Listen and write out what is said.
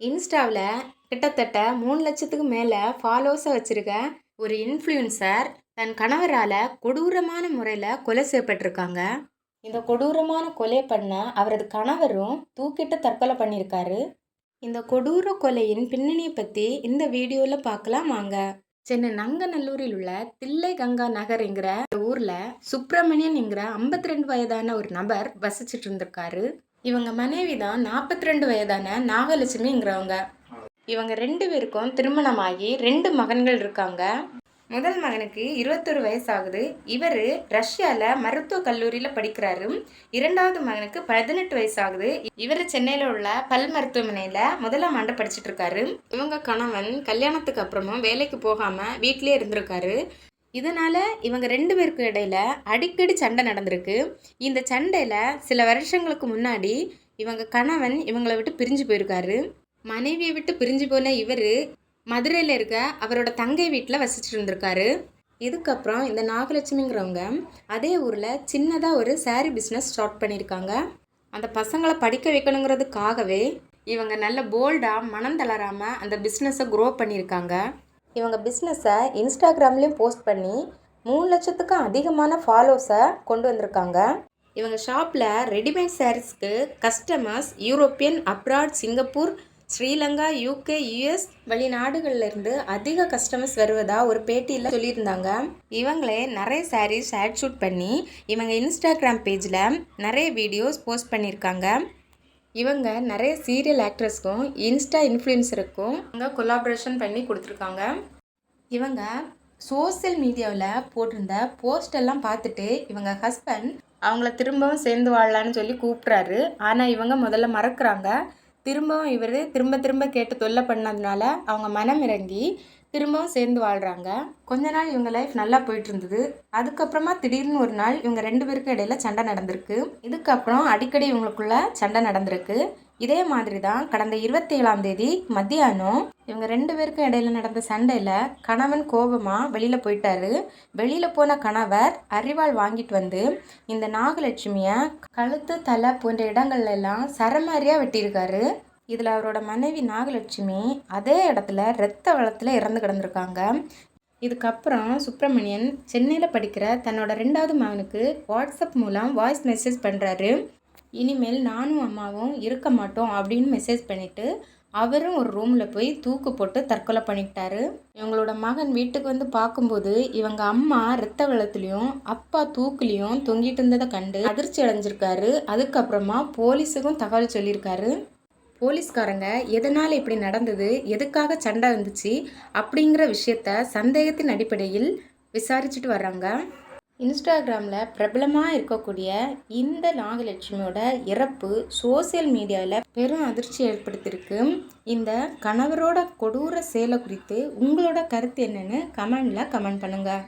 இன்ஸ்டாவில் கிட்டத்தட்ட 3 லட்சத்துக்கு மேலே ஃபாலோவர்ஸை வச்சுருக்க ஒரு இன்ஃப்ளூயன்சர் தன் கணவரால் கொடூரமான முறையில் கொலை செய்யப்பட்டிருக்காங்க. இந்த கொடூரமான கொலை பண்ண அவரது கணவரும் தூக்கிட்டு தற்கொலை பண்ணியிருக்காரு. இந்த கொடூர கொலையின் பின்னணியை பற்றி இந்த வீடியோவில் பார்க்கலாம் வாங்க. சென்னை நங்கநல்லூரில் உள்ள தில்லை கங்கா நகர்ங்கிற ஊரில் சுப்பிரமணியன் என்கிற 52 வயதான ஒரு நபர் வசிச்சுட்டு இருந்திருக்காரு. இவங்க மனைவி தான் 42 வயதான நாகலட்சுமிங்கிறவங்க. இவங்க 2 பேருக்கும் திருமணமாகி 2 மகன்கள் இருக்காங்க. முதல் மகனுக்கு 21 வயசாகுது. இவர் ரஷ்யாவில் மருத்துவ கல்லூரியில் படிக்கிறாரு. 2வது மகனுக்கு 18 வயசாகுது. இவர் சென்னையில் உள்ள பல் மருத்துவமனையில் 1ஆம் ஆண்டு படிச்சுட்டு இருக்காரு. இவங்க கணவன் கல்யாணத்துக்கு அப்புறமும் வேலைக்கு போகாமல் வீட்டிலே இருந்திருக்காரு. இதனால் இவங்க 2 பேருக்கு இடையில அடிக்கடி சண்டை நடந்திருக்கு. இந்த சண்டையில் சில வருஷங்களுக்கு முன்னாடி இவங்க கணவன் இவங்களை விட்டு பிரிஞ்சு போயிருக்காரு. மனைவியை விட்டு பிரிஞ்சு போன இவர் மதுரையில் இருக்க அவரோட தங்கை வீட்டில் வசிச்சுட்டு இருந்திருக்காரு. இதுக்கப்புறம் இந்த நாகலட்சுமிங்கிறவங்க அதே ஊரில் சின்னதாக ஒரு சாரீ பிஸ்னஸ் ஸ்டார்ட் பண்ணியிருக்காங்க. அந்த பசங்களை படிக்க வைக்கணுங்கிறதுக்காகவே இவங்க நல்ல போல்டாக மனம் தளராமல் அந்த பிஸ்னஸை க்ரோ பண்ணியிருக்காங்க. இவங்க பிஸ்னஸை இன்ஸ்டாகிராம்லேயும் போஸ்ட் பண்ணி 3 லட்சத்துக்கும் அதிகமான ஃபாலோவர்ஸை கொண்டு வந்திருக்காங்க. இவங்க ஷாப்பில் ரெடிமேட் சாரீஸ்க்கு customers European, abroad, Singapore, Sri Lanka, UK, US வெளிநாடுகள்லேருந்து அதிக கஸ்டமர்ஸ் வருவதாக ஒரு பேட்டியில் சொல்லியிருந்தாங்க. இவங்களே நிறைய சாரீஸ் ஆட் ஷூட் பண்ணி இவங்க இன்ஸ்டாகிராம் பேஜில் நிறைய வீடியோஸ் போஸ்ட் பண்ணியிருக்காங்க. இவங்க நிறைய சீரியல் ஆக்ட்ரஸ்க்கும் இன்ஸ்டா இன்ஃப்ளூயன்சருக்கும் இவங்க கொலாபரேஷன் பண்ணி கொடுத்துருக்காங்க. இவங்க சோசியல் மீடியாவில் போட்டிருந்த போஸ்டெல்லாம் பார்த்துட்டு இவங்க ஹஸ்பண்ட் அவங்கள திரும்பவும் சேர்ந்து வாழலான்னு சொல்லி கூப்பிட்றாரு. ஆனால் இவங்க முதல்ல மறக்கிறாங்க. திரும்பவும் இவர் திரும்ப கேட்டு தொல்லை பண்ணதுனால அவங்க மனம் இறங்கி திரும்பவும் சேர்ந்து வாழ்கிறாங்க. கொஞ்ச நாள் இவங்க லைஃப் நல்லா போயிட்டு இருந்தது. அதுக்கப்புறமா திடீர்னு ஒரு நாள் இவங்க 2 பேருக்கும் இடையில சண்டை நடந்திருக்கு. இதுக்கப்புறம் அடிக்கடி இவங்களுக்குள்ள சண்டை நடந்திருக்கு. இதே மாதிரி தான் கடந்த 27ஆம் தேதி மத்தியானம் இவங்க 2 பேருக்கும் இடையில நடந்த சண்டையில் கணவன் கோபமாக வெளியில் போயிட்டாரு. வெளியில் போன கணவர் அரிவாள் வாங்கிட்டு வந்து இந்த நாகலட்சுமியை கழுத்து, தலை போன்ற இடங்கள்ல எல்லாம் சரமாரியாக வெட்டியிருக்காரு. இதில் அவரோட மனைவி நாகலட்சுமி அதே இடத்துல இரத்த வெள்ளத்தில் இறந்து கிடந்திருக்காங்க. இதுக்கப்புறம் சுப்பிரமணியன் சென்னையில் படிக்கிற தன்னோட 2வது மகனுக்கு வாட்ஸ்அப் மூலம் வாய்ஸ் மெசேஜ் பண்ணுறாரு. இனிமேல் நானும் அம்மாவும் இருக்க மாட்டோம் அப்படின்னு மெசேஜ் பண்ணிவிட்டு அவரும் ஒரு ரூமில் போய் தூக்கு போட்டு தற்கொலை பண்ணிக்கிட்டாரு. இவங்களோட மகன் வீட்டுக்கு வந்து பார்க்கும்போது இவங்க அம்மா இரத்த வெள்ளத்துலேயும் அப்பா தூக்குலேயும் தொங்கிட்டு இருந்ததை கண்டு அதிர்ச்சி அடைஞ்சிருக்காரு. அதுக்கப்புறமா போலீஸுக்கும் தகவல் சொல்லியிருக்காரு. போலீஸ்காரங்க எதனால் இப்படி நடந்தது, எதுக்காக சண்டை வந்துச்சு அப்படிங்கிற விஷயத்த சந்தேகத்தின் அடிப்படையில் விசாரிச்சுட்டு வர்றாங்க. இன்ஸ்டாகிராமில் பிரபலமாக இருக்கக்கூடிய இந்த நாகலட்சுமியோட இறப்பு சோசியல் மீடியாவில் பெரும் அதிர்ச்சி ஏற்படுத்தியிருக்கு. இந்த கணவரோட கொடூர செயலை குறித்து உங்களோட கருத்து என்னன்னு கமெண்டில் கமெண்ட் பண்ணுங்கள்.